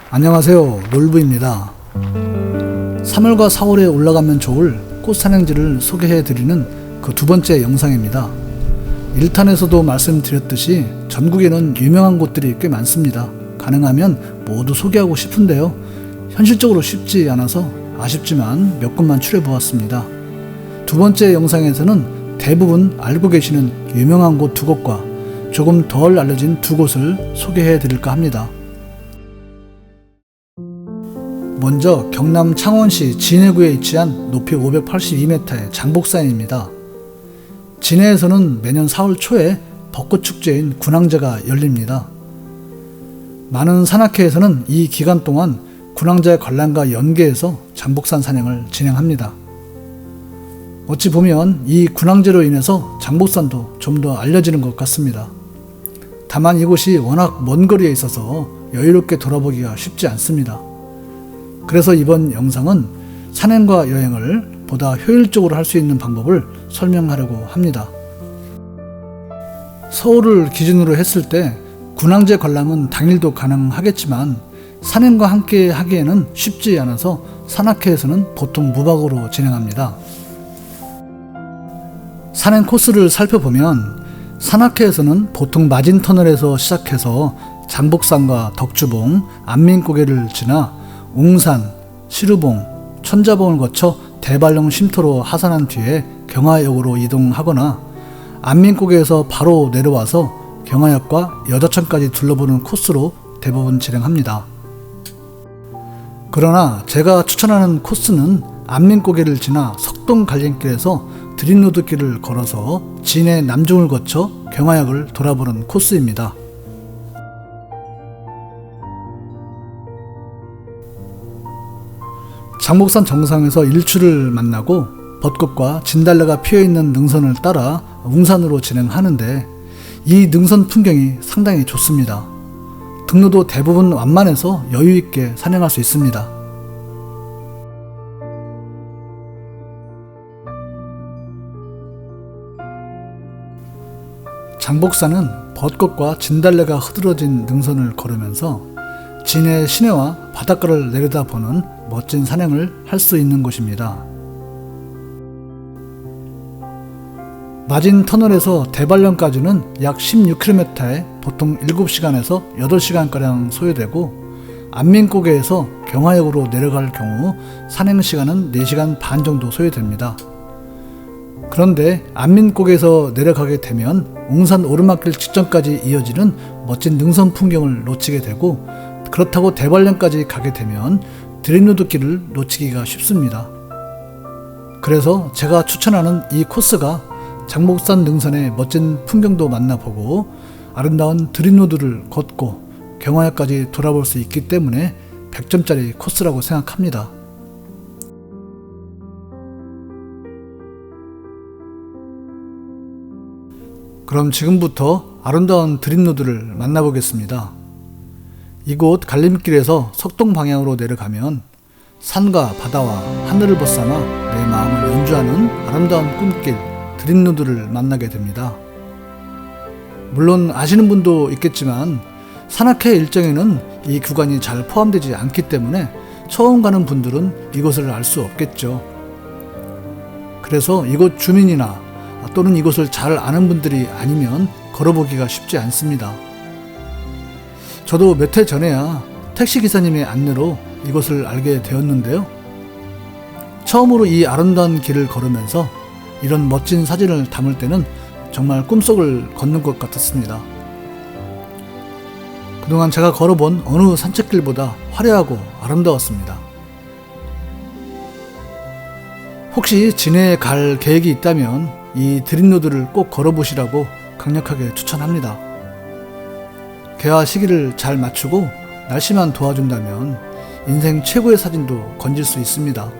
안녕하세요, 놀부입니다. 3월과 4월에 올라가면 좋을 꽃 산행지를 소개해드리는 그 두 번째 영상입니다. 1탄에서도 말씀드렸듯이 전국에는 유명한 곳들이 꽤 많습니다. 가능하면 모두 소개하고 싶은데요, 현실적으로 쉽지 않아서 아쉽지만 몇 곳만 추려보았습니다. 두 번째 영상에서는 대부분 알고 계시는 유명한 곳 두 곳과 조금 덜 알려진 두 곳을 소개해드릴까 합니다. 먼저 경남 창원시 진해구에 위치한 높이 582m의 장복산입니다. 진해에서는 매년 4월 초에 벚꽃축제인 군항제가 열립니다. 많은 산악회에서는 이 기간 동안 군항제 관람과 연계해서 장복산 산행을 진행합니다. 어찌 보면 이 군항제로 인해서 장복산도 좀 더 알려지는 것 같습니다. 다만 이곳이 워낙 먼 거리에 있어서 여유롭게 돌아보기가 쉽지 않습니다. 그래서 이번 영상은 산행과 여행을 보다 효율적으로 할 수 있는 방법을 설명하려고 합니다. 서울을 기준으로 했을 때 군항제 관람은 당일도 가능하겠지만 산행과 함께 하기에는 쉽지 않아서 산악회에서는 보통 무박으로 진행합니다. 산행 코스를 살펴보면 산악회에서는 보통 마진터널에서 시작해서 장복산과 덕주봉, 안민고개를 지나 웅산, 시루봉, 천자봉을 거쳐 대발령 쉼터로 하산한 뒤에 경화역으로 이동하거나 안민고개에서 바로 내려와서 경화역과 여자천까지 둘러보는 코스로 대부분 진행합니다. 그러나 제가 추천하는 코스는 안민고개를 지나 석동 갈림길에서 드림로드길을 걸어서 진해 남중을 거쳐 경화역을 돌아보는 코스입니다. 장복산 정상에서 일출을 만나고 벚꽃과 진달래가 피어있는 능선을 따라 웅산으로 진행하는데 이 능선 풍경이 상당히 좋습니다. 등로도 대부분 완만해서 여유있게 산행할 수 있습니다. 장복산은 벚꽃과 진달래가 흐드러진 능선을 걸으면서 진해 시내와 바닷가를 내려다보는 멋진 산행을 할 수 있는 곳입니다. 마진터널에서 대발령까지는 약 16km에 보통 7시간에서 8시간가량 소요되고 안민고개에서 경화역으로 내려갈 경우 산행시간은 4시간 반 정도 소요됩니다. 그런데 안민고개에서 내려가게 되면 웅산 오르막길 직전까지 이어지는 멋진 능선 풍경을 놓치게 되고, 그렇다고 대발령까지 가게 되면 드림로드길을 놓치기가 쉽습니다. 그래서 제가 추천하는 이 코스가 장복산 능선의 멋진 풍경도 만나보고 아름다운 드림로드를 걷고 경화역까지 돌아볼 수 있기 때문에 100점짜리 코스라고 생각합니다. 그럼 지금부터 아름다운 드림로드를 만나보겠습니다. 이곳 갈림길에서 석동 방향으로 내려가면 산과 바다와 하늘을 벗삼아 내 마음을 연주하는 아름다운 꿈길 드림로드를 만나게 됩니다. 물론 아시는 분도 있겠지만 산악회 일정에는 이 구간이 잘 포함되지 않기 때문에 처음 가는 분들은 이곳을 알 수 없겠죠. 그래서 이곳 주민이나 또는 이곳을 잘 아는 분들이 아니면 걸어보기가 쉽지 않습니다. 저도 몇 해 전에야 택시기사님의 안내로 이곳을 알게 되었는데요. 처음으로 이 아름다운 길을 걸으면서 이런 멋진 사진을 담을 때는 정말 꿈속을 걷는 것 같았습니다. 그동안 제가 걸어본 어느 산책길보다 화려하고 아름다웠습니다. 혹시 진해에 갈 계획이 있다면 이 드림로드를 꼭 걸어보시라고 강력하게 추천합니다. 개화 시기를 잘 맞추고 날씨만 도와준다면 인생 최고의 사진도 건질 수 있습니다.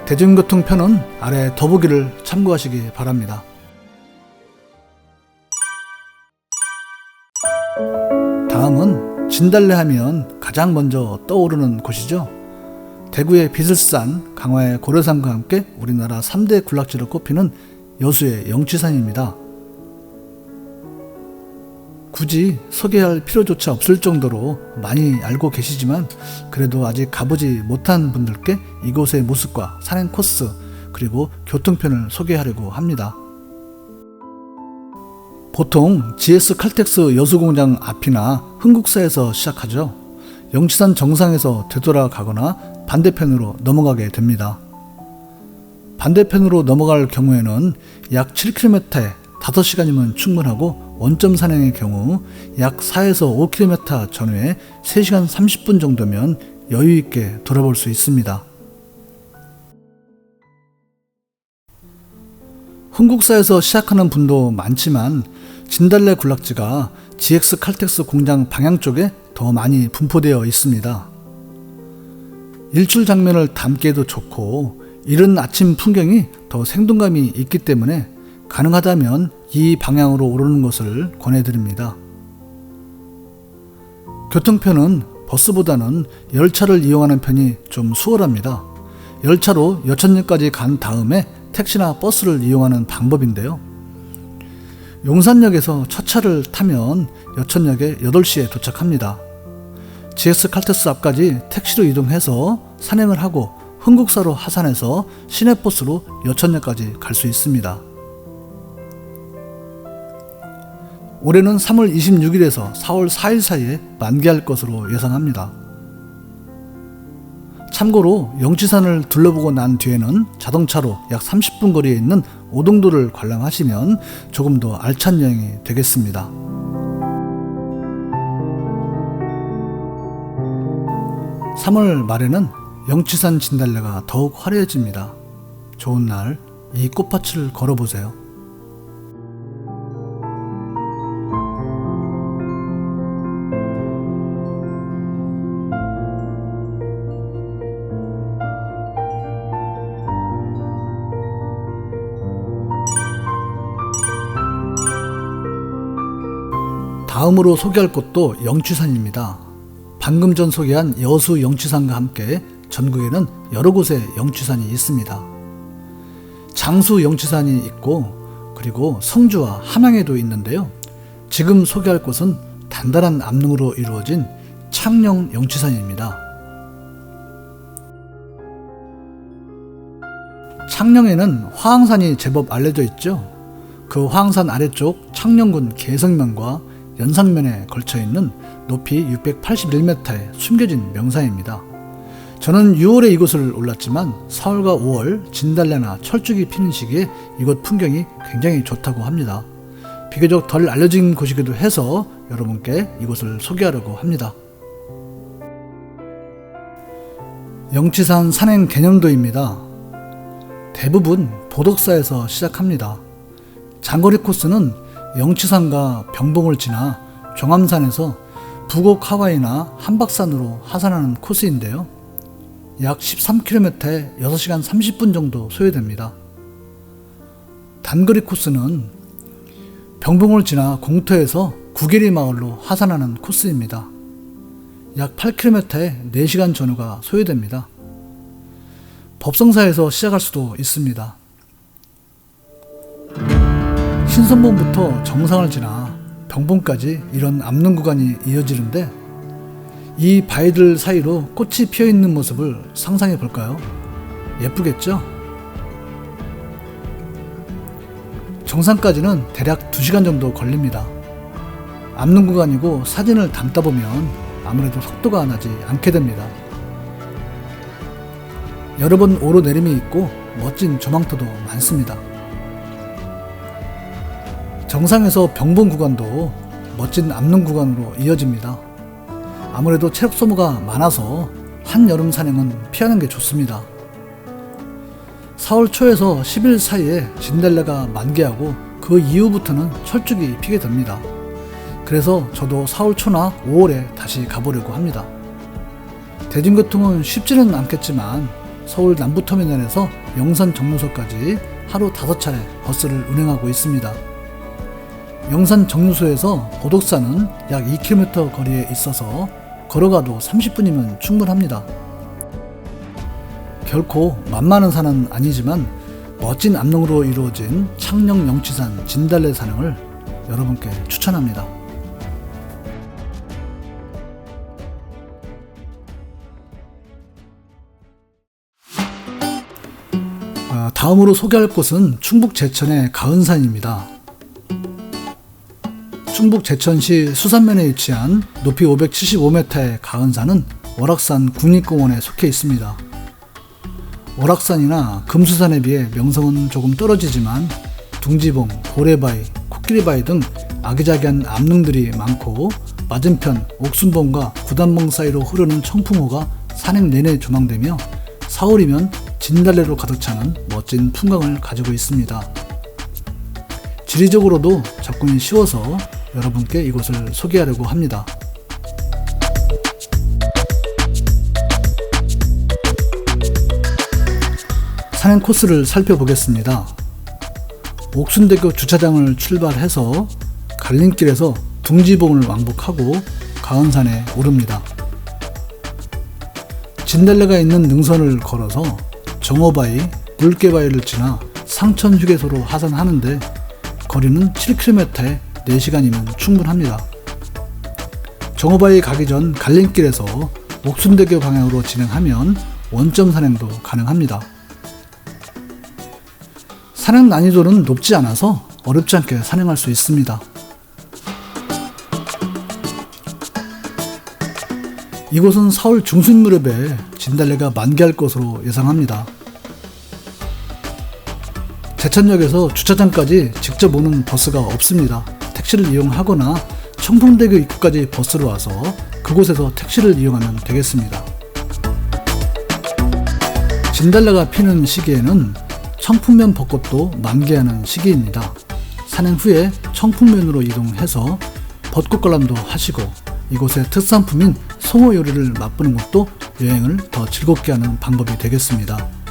대중교통편은 아래 더보기를 참고하시기 바랍니다. 다음은 진달래 하면 가장 먼저 떠오르는 곳이죠. 대구의 비슬산, 강화의 고려산과 함께 우리나라 3대 군락지로 꼽히는 여수의 영취산입니다. 굳이 소개할 필요조차 없을 정도로 많이 알고 계시지만 그래도 아직 가보지 못한 분들께 이곳의 모습과 산행 코스 그리고 교통편을 소개하려고 합니다. 보통 GS 칼텍스 여수공장 앞이나 흥국사에서 시작하죠. 영치산 정상에서 되돌아가거나 반대편으로 넘어가게 됩니다. 반대편으로 넘어갈 경우에는 약 7km에 5시간이면 충분하고 원점 산행의 경우 약 4에서 5km 전후에 3시간 30분 정도면 여유있게 돌아볼 수 있습니다. 흥국사에서 시작하는 분도 많지만 진달래 군락지가 GX 칼텍스 공장 방향 쪽에 더 많이 분포되어 있습니다. 일출 장면을 담기에도 좋고 이른 아침 풍경이 더 생동감이 있기 때문에 가능하다면 이 방향으로 오르는 것을 권해드립니다. 교통편은 버스보다는 열차를 이용하는 편이 좀 수월합니다. 열차로 여천역까지 간 다음에 택시나 버스를 이용하는 방법인데요. 용산역에서 첫 차를 타면 여천역에 8시에 도착합니다. GS 칼텍스 앞까지 택시로 이동해서 산행을 하고 흥국사로 하산해서 시내버스로 여천역까지 갈 수 있습니다. 올해는 3월 26일에서 4월 4일 사이에 만개할 것으로 예상합니다. 참고로 영치산을 둘러보고 난 뒤에는 자동차로 약 30분 거리에 있는 오동도를 관람하시면 조금 더 알찬 여행이 되겠습니다. (3월) 말에는 영치산 진달래가 더욱 화려해집니다. 좋은 날 이 꽃밭을 걸어보세요. 다음으로 소개할 곳도 영치산입니다. 방금 전 소개한 여수 영치산과 함께 전국에는 여러 곳에 영치산이 있습니다. 장수 영치산이 있고 그리고 성주와 함양에도 있는데요. 지금 소개할 곳은 단단한 암릉으로 이루어진 창녕 영치산입니다. 창녕에는 화항산이 제법 알려져 있죠. 그 화항산 아래쪽 창녕군 개성면과 연상면에 걸쳐있는 높이 681m의 숨겨진 명산입니다. 저는 6월에 이곳을 올랐지만 4월과 5월 진달래나 철쭉이 피는 시기에 이곳 풍경이 굉장히 좋다고 합니다. 비교적 덜 알려진 곳이기도 해서 여러분께 이곳을 소개하려고 합니다. 영치산 산행 개념도입니다. 대부분 보덕사에서 시작합니다. 장거리 코스는 영치산과 병봉을 지나 종암산에서 부곡 하와이나 한박산으로 하산하는 코스인데요. 약 13km에 6시간 30분 정도 소요됩니다. 단거리 코스는 병봉을 지나 공터에서 구계리 마을로 하산하는 코스입니다. 약 8km에 4시간 전후가 소요됩니다. 법성사에서 시작할 수도 있습니다. 신선봉부터 정상을 지나 병봉까지 이런 암릉 구간이 이어지는데 이 바위들 사이로 꽃이 피어있는 모습을 상상해 볼까요? 예쁘겠죠? 정상까지는 대략 2시간 정도 걸립니다. 암릉 구간이고 사진을 담다 보면 아무래도 속도가 나지 않게 됩니다. 여러 번 오르내림이 있고 멋진 조망터도 많습니다. 정상에서 병봉 구간도 멋진 암릉 구간으로 이어집니다. 아무래도 체력 소모가 많아서 한여름 산행은 피하는 게 좋습니다. 4월 초에서 10일 사이에 진달래가 만개하고 그 이후부터는 철쭉이 피게 됩니다. 그래서 저도 4월 초나 5월에 다시 가보려고 합니다. 대중교통은 쉽지는 않겠지만 서울 남부터미널에서 영산 정류소까지 하루 5차례 버스를 운행하고 있습니다. 영산 정류소에서 보덕사는 약 2km 거리에 있어서 걸어가도 30분이면 충분합니다. 결코 만만한 산은 아니지만 멋진 암릉으로 이루어진 창녕 영치산 진달래 산행을 여러분께 추천합니다. 다음으로 소개할 곳은 충북 제천의 가은산입니다. 충북 제천시 수산면에 위치한 높이 575m의 가은산은 월악산 국립공원에 속해 있습니다. 월악산이나 금수산에 비해 명성은 조금 떨어지지만 둥지봉, 고래바위, 코끼리바위 등 아기자기한 암릉들이 많고 맞은편 옥순봉과 구단봉 사이로 흐르는 청풍호가 산행 내내 조망되며 4월이면 진달래로 가득 차는 멋진 풍광을 가지고 있습니다. 지리적으로도 접근이 쉬워서 여러분께 이곳을 소개하려고 합니다. 산행 코스를 살펴보겠습니다. 옥순대교 주차장을 출발해서 갈림길에서 둥지봉을 왕복하고 가은산에 오릅니다. 진달래가 있는 능선을 걸어서 정어바위, 물개바위를 지나 상천휴게소로 하산하는데 거리는 7km에 4시간이면 충분합니다. 정어바위 가기 전 갈림길에서 옥순대교 방향으로 진행하면 원점 산행도 가능합니다. 산행 난이도는 높지 않아서 어렵지 않게 산행할 수 있습니다. 이곳은 4월 중순 무렵에 진달래가 만개할 것으로 예상합니다. 제천역에서 주차장까지 직접 오는 버스가 없습니다. 택시를 이용하거나 청풍대교 입구까지 버스로 와서 그곳에서 택시를 이용하면 되겠습니다. 진달래가 피는 시기에는 청풍면 벚꽃도 만개하는 시기입니다. 산행 후에 청풍면으로 이동해서 벚꽃 관람도 하시고 이곳의 특산품인 송어 요리를 맛보는 것도 여행을 더 즐겁게 하는 방법이 되겠습니다.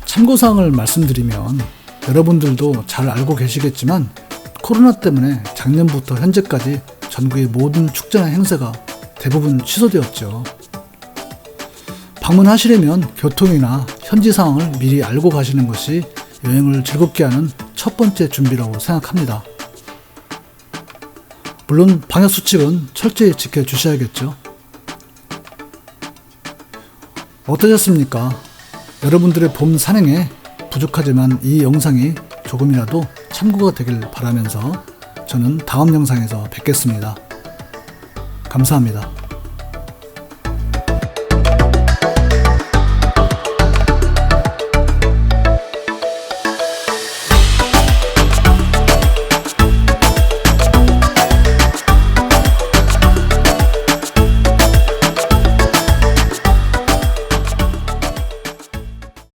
참고사항을 말씀드리면 여러분들도 잘 알고 계시겠지만 코로나 때문에 작년부터 현재까지 전국의 모든 축제나 행사가 대부분 취소되었죠. 방문하시려면 교통이나 현지 상황을 미리 알고 가시는 것이 여행을 즐겁게 하는 첫 번째 준비라고 생각합니다. 물론 방역수칙은 철저히 지켜주셔야겠죠. 어떠셨습니까? 여러분들의 봄 산행에 부족하지만 이 영상이 조금이라도 참고가 되길 바라면서 저는 다음 영상에서 뵙겠습니다. 감사합니다.